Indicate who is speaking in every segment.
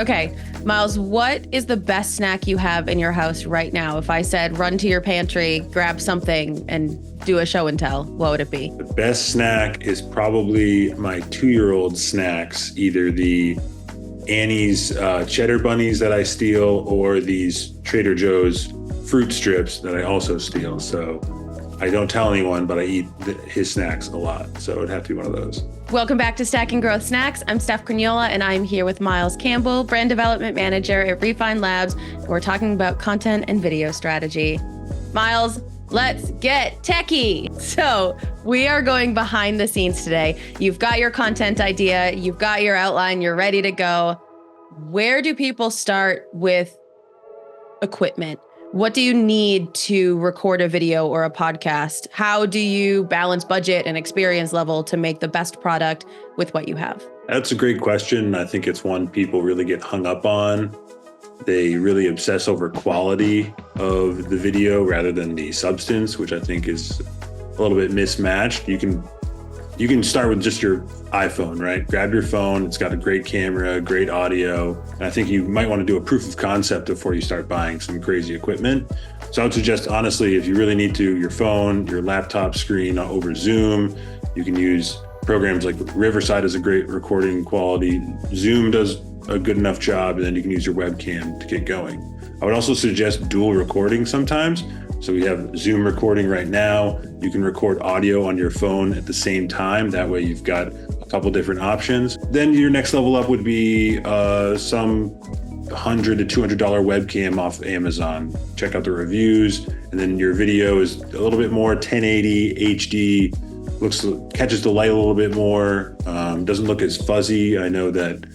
Speaker 1: Okay, Miles, what is the best snack you have in your house right now? If I said run to your pantry, grab something and do a show and tell, what would it be?
Speaker 2: The best snack is probably my 2-year-old snacks, either the Annie's cheddar bunnies that I steal or these Trader Joe's fruit strips that I also steal. So I don't tell anyone, but I eat his snacks a lot. So it'd have to be one of those.
Speaker 1: Welcome back to Stacking Growth Snacks. I'm Steph Crugnola, and I'm here with Miles Campbell, Brand Development Manager at Refine Labs. We're talking about content and video strategy. Miles, let's get techie. So we are going behind the scenes today. You've got your content idea, you've got your outline, you're ready to go. Where do people start with equipment? What do you need to record a video or a podcast? How do you balance budget and experience level to make the best product with what you have?
Speaker 2: That's a great question. I think it's one people really get hung up on. They really obsess over quality of the video rather than the substance, which I think is a little bit mismatched. You can start with just your iPhone, right? Grab your phone. It's got a great camera, great audio. And I think you might want to do a proof of concept before you start buying some crazy equipment. So I would suggest, honestly, if you really need to, your phone, your laptop screen over Zoom. You can use programs like Riverside is a great recording quality. Zoom does a good enough job, and then you can use your webcam to get going. I would also suggest dual recording sometimes. So we have Zoom recording right now. You can record audio on your phone at the same time. That way you've got a couple different options. Then your next level up would be some $100 to $200 webcam off Amazon. Check out the reviews. And then your video is a little bit more 1080 HD, catches the light a little bit more, doesn't look as fuzzy. I know that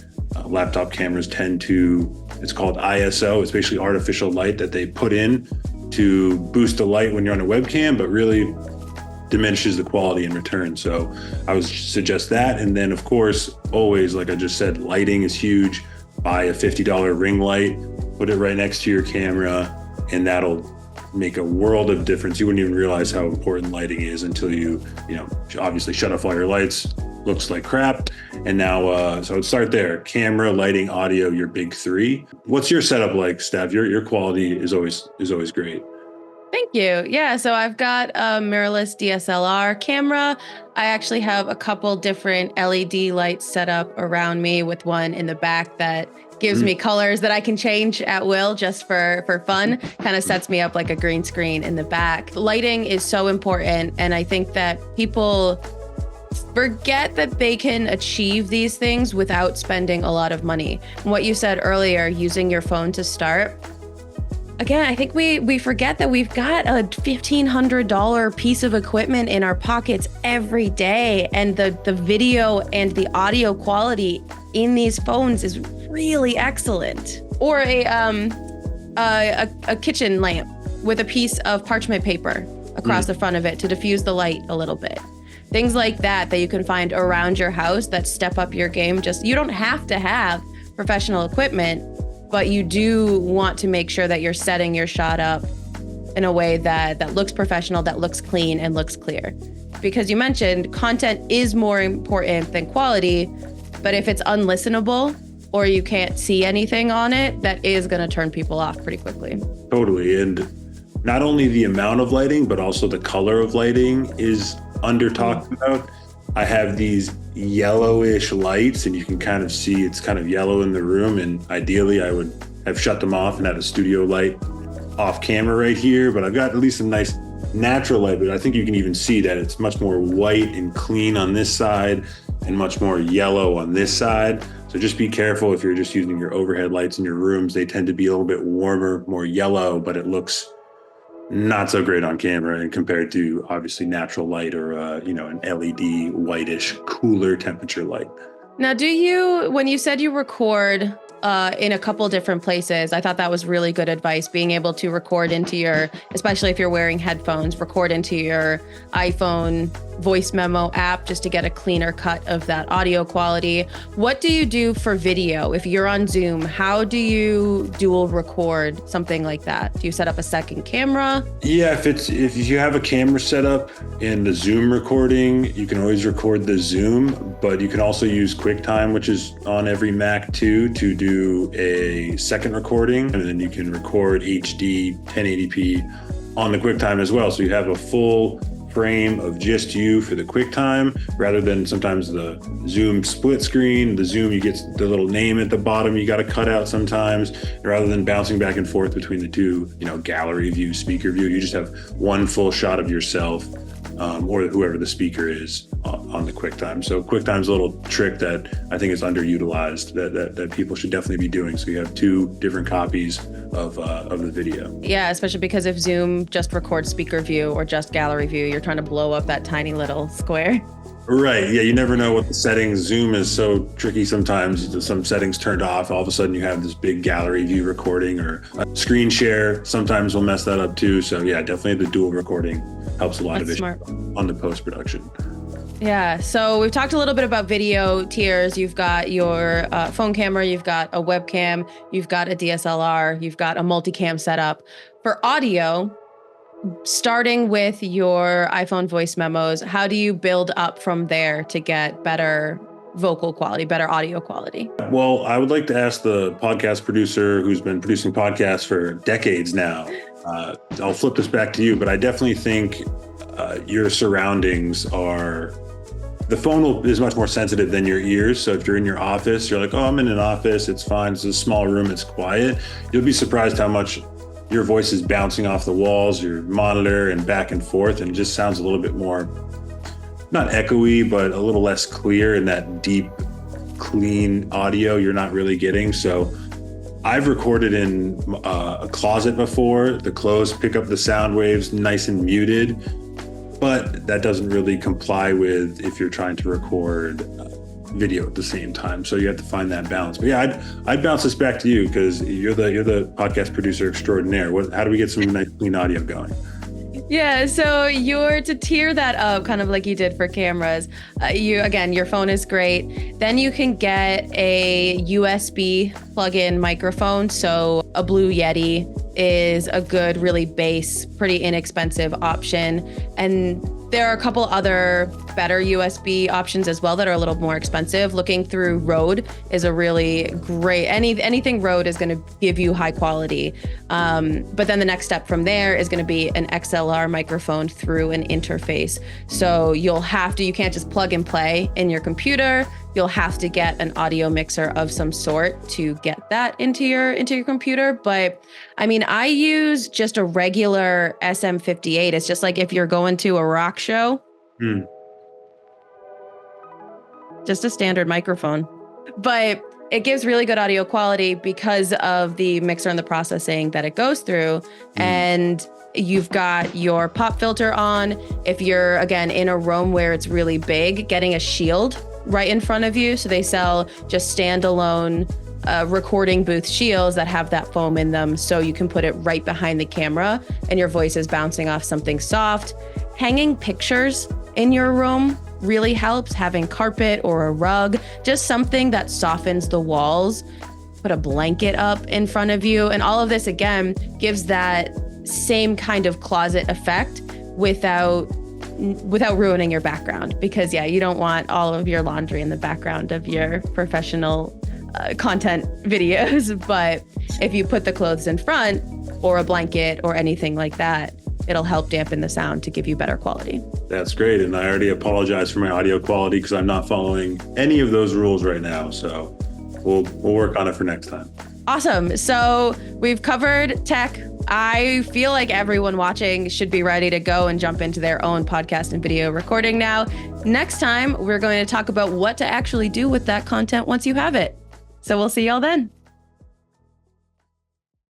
Speaker 2: laptop cameras tend to, it's called ISO. It's basically artificial light that they put in to boost the light when you're on a webcam, but really diminishes the quality in return. So I would suggest that. And then of course, always, like I just said, lighting is huge. Buy a $50 ring light, put it right next to your camera, and that'll make a world of difference. You wouldn't even realize how important lighting is until you obviously shut off all your lights. Looks like crap. And now, so I'd start there. Camera, lighting, audio, your big three. What's your setup like, Steph? Your quality is always great.
Speaker 1: Thank you. Yeah, so I've got a mirrorless DSLR camera. I actually have a couple different LED lights set up around me, with one in the back that gives me colors that I can change at will just for fun. Kind of sets me up like a green screen in the back. Lighting is so important, and I think that people forget that they can achieve these things without spending a lot of money. And what you said earlier, using your phone to start. Again, I think we forget that we've got a $1,500 piece of equipment in our pockets every day. And the video and the audio quality in these phones is really excellent. Or a kitchen lamp with a piece of parchment paper across the front of it to diffuse the light a little bit. Things like that you can find around your house that step up your game. You don't have to have professional equipment, but you do want to make sure that you're setting your shot up in a way that looks professional, that looks clean and looks clear. Because you mentioned content is more important than quality, but if it's unlistenable or you can't see anything on it, that is going to turn people off pretty quickly.
Speaker 2: Totally. And not only the amount of lighting, but also the color of lighting is under talked about. I have these yellowish lights, and you can kind of see it's kind of yellow in the room. And ideally, I would have shut them off and had a studio light off camera right here. But I've got at least a nice natural light. But I think you can even see that it's much more white and clean on this side and much more yellow on this side. So just be careful if you're just using your overhead lights in your rooms. They tend to be a little bit warmer, more yellow, but it looks not so great on camera and compared to obviously natural light or an LED whitish cooler temperature light.
Speaker 1: Now, when you said you record in a couple different places, I thought that was really good advice, being able to record into especially if you're wearing headphones, record into your iPhone voice memo app just to get a cleaner cut of that audio quality. What do you do for video? If you're on Zoom, how do you dual record something like that? Do you set up a second camera?
Speaker 2: Yeah, if you have a camera set up in the Zoom recording, you can always record the Zoom, but you can also use QuickTime, which is on every Mac too, to do a second recording, and then you can record HD 1080p on the QuickTime as well. So you have a full frame of just you for the QuickTime, rather than sometimes the Zoom split screen. The Zoom, you get the little name at the bottom you got to cut out sometimes, rather than bouncing back and forth between the two, gallery view, speaker view. You just have one full shot of yourself or whoever the speaker is on the QuickTime. So QuickTime's a little trick that I think is underutilized that people should definitely be doing. So you have two different copies of the video.
Speaker 1: Yeah, especially because if Zoom just records speaker view or just gallery view, you're trying to blow up that tiny little square.
Speaker 2: Right. Yeah, you never know what the settings. Zoom is so tricky sometimes. Some settings turned off. All of a sudden you have this big gallery view recording, or a screen share sometimes will mess that up too. So yeah, definitely the dual recording helps a lot. That's of it smart. On the post-production.
Speaker 1: Yeah. So we've talked a little bit about video tiers. You've got your phone camera, you've got a webcam, you've got a DSLR, you've got a multicam setup. For audio, starting with your iPhone voice memos, how do you build up from there to get better vocal quality, better audio quality?
Speaker 2: Well, I would like to ask the podcast producer who's been producing podcasts for decades now. I'll flip this back to you, but I definitely think your surroundings are... The phone is much more sensitive than your ears. So if you're in your office, you're like, oh, I'm in an office, it's fine, it's a small room, it's quiet. You'll be surprised how much your voice is bouncing off the walls, your monitor, and back and forth, and it just sounds a little bit more, not echoey, but a little less clear, in that deep, clean audio you're not really getting. So I've recorded in a closet before. The clothes pick up the sound waves nice and muted, but that doesn't really comply with if you're trying to record video at the same time. So you have to find that balance. But yeah, I'd bounce this back to you, because you're the podcast producer extraordinaire. How do we get some nice clean audio going?
Speaker 1: Yeah, so to tier that up, kind of like you did for cameras, your phone is great. Then you can get a USB plug-in microphone. So a Blue Yeti is a good, really bass, pretty inexpensive option. And there are a couple other better USB options as well that are a little more expensive. Looking through Rode is a really great, anything Rode is going to give you high quality. But then the next step from there is going to be an XLR microphone through an interface. So you can't just plug and play in your computer. You'll have to get an audio mixer of some sort to get that into your computer. But I mean, I use just a regular SM58. It's just like if you're going to a rock show, just a standard microphone. But it gives really good audio quality because of the mixer and the processing that it goes through. And you've got your pop filter on. If you're, again, in a room where it's really big, getting a shield right in front of you. So they sell just standalone recording booth shields that have that foam in them. So you can put it right behind the camera and your voice is bouncing off something soft. Hanging pictures in your room really helps. Having carpet or a rug, just something that softens the walls. Put a blanket up in front of you. And all of this, again, gives that same kind of closet effect without ruining your background, because you don't want all of your laundry in the background of your professional content videos. But if you put the clothes in front or a blanket or anything like that, it'll help dampen the sound to give you better quality. That's
Speaker 2: great. And I already apologize for my audio quality because I'm not following any of those rules right now. So we'll work on it for next time.
Speaker 1: Awesome. So we've covered tech. I feel like everyone watching should be ready to go and jump into their own podcast and video recording now. Next time, we're going to talk about what to actually do with that content once you have it. So we'll see y'all then.